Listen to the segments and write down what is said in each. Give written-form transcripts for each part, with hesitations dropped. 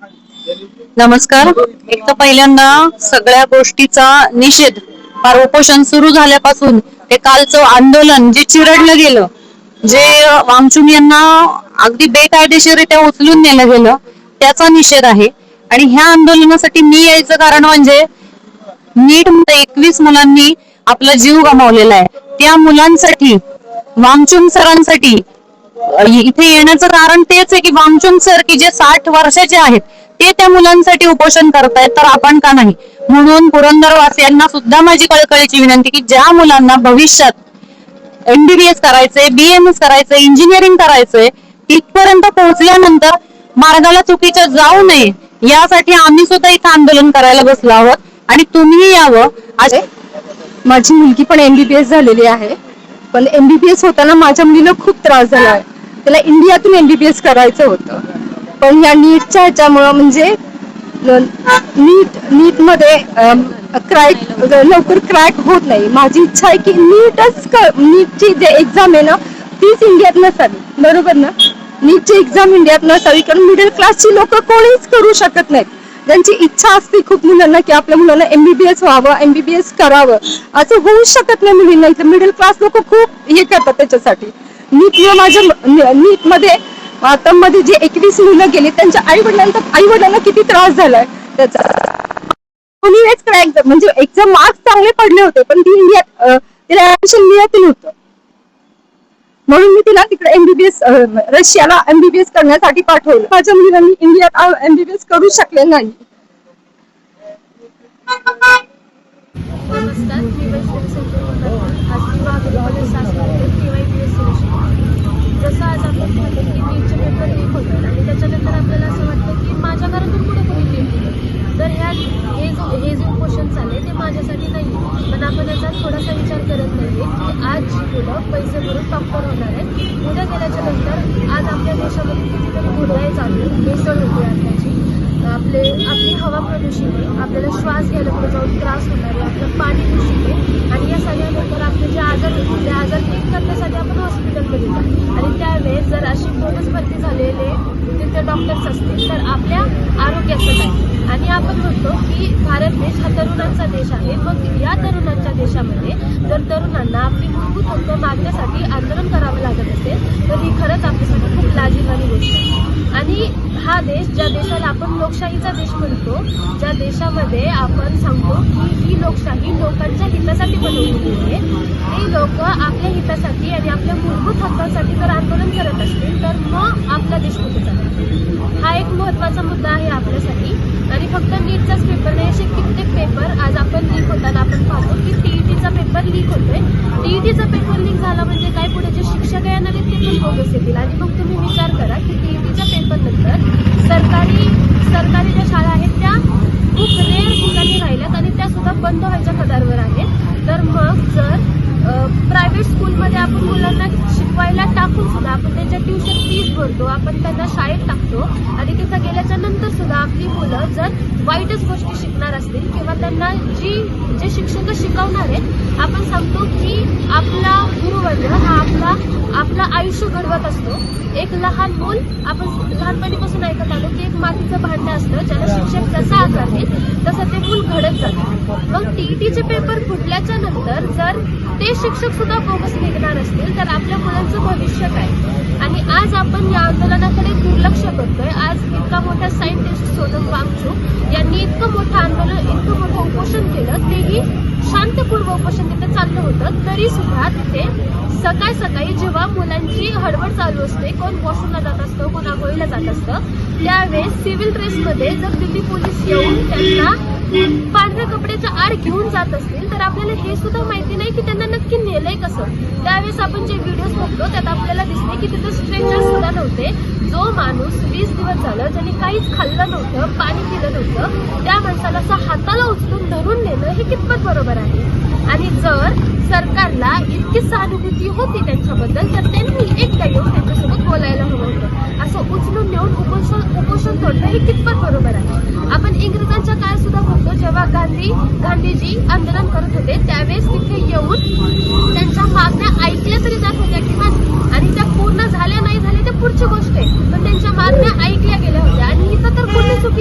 नमस्कार. एक तर पहिल्यांदा सगळ्या गोष्टीचा निषेध, फार उपोषण सुरू झाल्यापासून ते कालचं आंदोलन जे चिरडलं गेलं, जे वामचूम यांना अगदी बेकायदेशीररित्या उचलून नेलं गेलं, त्याचा निषेध आहे. आणि ह्या आंदोलनासाठी मी यायचं कारण म्हणजे नीट मध्ये 21 मुलांनी आपला जीव गमावलेला आहे. त्या मुलांसाठी, वामचूम सरांसाठी इथे येण्याचं कारण तेच आहे की वामचूम सर की जे 60 वर्षाचे आहेत ते त्या मुलांसाठी उपोषण करतायत, तर आपण का नाही. म्हणून पुरंदरवासियांना सुद्धा माझी कळकळीची विनंती की ज्या मुलांना भविष्यात MBBS करायचंय, BMS करायचंय, इंजिनिअरिंग करायचंय, तिथपर्यंत पोहोचल्यानंतर मार्गाला चुकीच्या जाऊ नये यासाठी आम्ही सुद्धा इथं आंदोलन करायला बसलो आहोत आणि तुम्ही यावं. आज माझी मुलगी पण MBBS झालेली आहे, पण MBBS होताना माझ्या मुलीला खूप त्रास झाला आहे. त्याला इंडियातून MBBS करायचं होतं, पण या नीटच्या ह्याच्यामुळं म्हणजे नीट मध्ये लवकर क्रॅक होत नाही. माझी इच्छा आहे की नीटची जे एक्झाम आहे ना तीच इंडियात नसावी, बरोबर ना. नीटची एक्झाम इंडियात नसावी, कारण मिडल क्लासची लोक कोणीच करू शकत नाहीत. ज्यांची इच्छा असते खूप मुलांना की आपल्या मुलांना MBBS व्हावं, MBBS करावं, असं होऊ शकत नाही मुलींना. इथे मिडल क्लास लोक खूप हे करतात त्याच्यासाठी. नीट मध्ये आता मध्ये जे 21 मुलं गेली त्यांच्या आई वडिलांना किती त्रास झालाय त्याचा. कोणीच क्रॅक म्हणजे एक्झाम मार्क्स चांगले पडले होते, पण ती इंडियात तिला ऍडमिशन मिळत नव्हतं. म्हणून मी तिला तिकडे MBBS रशियाला MBBS करण्यासाठी पाठवलं. माझ्या मुलीला मी इंडियात MBBS करू शकले नाही. नमस्कार, मी वैष्णवी संजय आज मी महावीर कॉलेज शासनातील KYPS जसं आज आपण पाहतो की नीटचे पेपर लीक होतात आणि त्याच्यानंतर आपल्याला असं वाटतं की माझ्या घरातून पुढे कोणी लीक होतं. तर हे जे उपोषण चालले ते माझ्यासाठी नाही, पण आपण याचा थोडासा विचार करत नाही की आज जी मुलं पैसे भरून डॉक्टर होणार आहेत, उद्या गेल्याच्या नंतर आज आपल्या देशामध्ये कितीतरी घोटाळे चालू भेसळ होते असल्याची. आपली हवा प्रदूषित आहे, आपल्याला श्वास घ्यायला पुढे जाऊन त्रास होणार आहे, आपलं पाणी दूषित आहे आणि या सगळ्यानंतर आपले जे आजार होते ते आजार ठीक करण्यासाठी आपण हॉस्पिटलमध्ये येतात. आणि त्यावेळेस जर अशी बोनस भरती झालेले तिथे डॉक्टर्स असतील तर आपल्या आरोग्याचं काय. आणि आपण म्हणतो की भारत देश हा तरुणांचा देश आहे. मग या तरुणांच्या देशामध्ये जर तरुणांना आपली मूलभूत हक्क मागण्यासाठी आंदोलन करावं लागत असेल तर ही खरंच आपल्यासाठी खूप लाजिरवाणी गोष्ट आहे. आणि हा देश, ज्या देशाला आपण लोकशाहीचा देश म्हणतो, ज्या देशामध्ये आपण सांगतो की ही लोकशाही लोकांच्या हितासाठी बनवलेली आहे, ते लोक आपल्या हितासाठी आणि आपल्या मूलभूत हक्कांसाठी जर आंदोलन करत असतील तर मग आपला देश कुठे चालतो. हा एक महत्त्वाचा मुद्दा आहे आपल्यासाठी. आणि फक्त नीटचाच पेपर नाही, असे कित्येक पेपर आज आपण लीक होताना आपण पाहतो की TETचा पेपर लीक होतोय. TETचा पेपर लीक झाला म्हणजे काय, पुढे जे शिक्षक येणार आहेत ते पण बोगस येतील. आणि मग तुम्ही विचार करा की TETच्या पेपर नंतर सरकारी ज्या शाळा आहेत त्या खूप रेअर ठिकाणी राहिल्यात आणि त्या सुद्धा बंद व्हायच्या कदारवर आहेत. तर मग जर प्रायव्हेट स्कूलमध्ये आपण मुलांना शिकवायला टाकून सुद्धा आपण त्यांच्या ट्युशन फीस भरतो, आपण त्यांना शाळेत टाकतो आणि तिथं गेल्याच्या नंतर सुद्धा आपली मुलं जर वाईटच गोष्टी शिकणार असतील किंवा त्यांना जे शिक्षक शिकवणार आहेत, आपण सांगतो की आपला गुरुवर्ग हा आपलं आयुष्य घडवत असतो. एक लहान मूल, आपण लहानपणीपासून ऐकत आलो की एक मातीचं भांडं असतं, ज्याला शिक्षक जसा आकार देईल तसं ते मूल घडत जातं. मग TETचे पेपर फुटल्याच्या नंतर जर ते शिक्षक सुद्धा बोगस निघणार असतील तर आपल्या मुलांचं भविष्य काय. आणि आज आपण या आंदोलनाकडे दुर्लक्ष करतोय. आज इतका मोठा सायंटिस्ट सोनम वांगचूक यांनी इतकं मोठं आंदोलन, इतकं मोठं उपोषण केलं, तेही शांतपूर्व उपोषण तिथे चाललं होतं, तरी सुद्धा तिथे सकाळी जेव्हा मुलांची हडबड चालू असते, कोण वॉशरूमला जात असतं, कोण आंघोळीला जात असतं, त्यावेळेस सिव्हिल ड्रेसमध्ये जर दिल्ली पोलीस येऊन त्यांना पांढऱ्या कपड्याच्या आड घेऊन जात असतील तर आपल्याला हे सुद्धा माहिती नाही की त्यांना नक्की नेलंय कसं. त्यावेळेस आपण जे व्हिडिओज बघतो त्यात आपल्याला दिसते की तिथे स्ट्रेंजर्स सुद्धा नव्हते. जो माणूस 20 दिवस झालं ज्यांनी काहीच खाल्लं नव्हतं, पाणी पिलं नव्हतं, त्या माणसाला असं हाताला उचलून धरून नेलं हे कितपत बरोबर आहे. आणि जर सरकारला इतकी सहानुभूती होती त्यांच्याबद्दल तर त्यांनी एकदा येऊन त्यांच्यासोबत बोलायला हवं होतं. असं उचलून नेऊन उपोषण तोडणं हे कितपत बरोबर आहे. आपण इंग्रजांच्या काळात सुद्धा बघतो, जेव्हा गांधीजी आंदोलन करत होते त्यावेळेस तिथे येऊन त्यांच्या मागण्या ऐकल्या तरी जात होत्या किमान, आणि त्या पूर्ण झाल्या नाही झाल्या ते पुढची गोष्ट आहे, पण त्यांच्या मागण्या ऐकल्या गेल्या होत्या. आणि इथं तर कुठे चुकी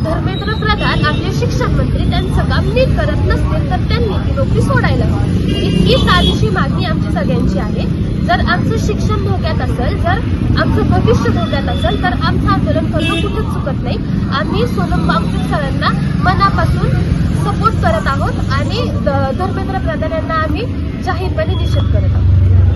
धर्मेंद्र प्रधान आपले शिक्षण मंत्री त्यांचं काम नीट करत नसतील तर त्यांनी ती नोकरी सोडायला हवी. इतकी साधीशी मागणी आमची सगळ्यांची आहे. जर आमचं शिक्षण धोक्यात असेल, जर आमचं भविष्य धोक्यात असेल तर आमचं आंदोलन करणं कुठेच चुकत नाही. आम्ही सोनम वांगचूक सरांना मनापासून सपोर्ट करत आहोत आणि धर्मेंद्र प्रधान यांना आम्ही जाहीरपणे निषेध करत आहोत.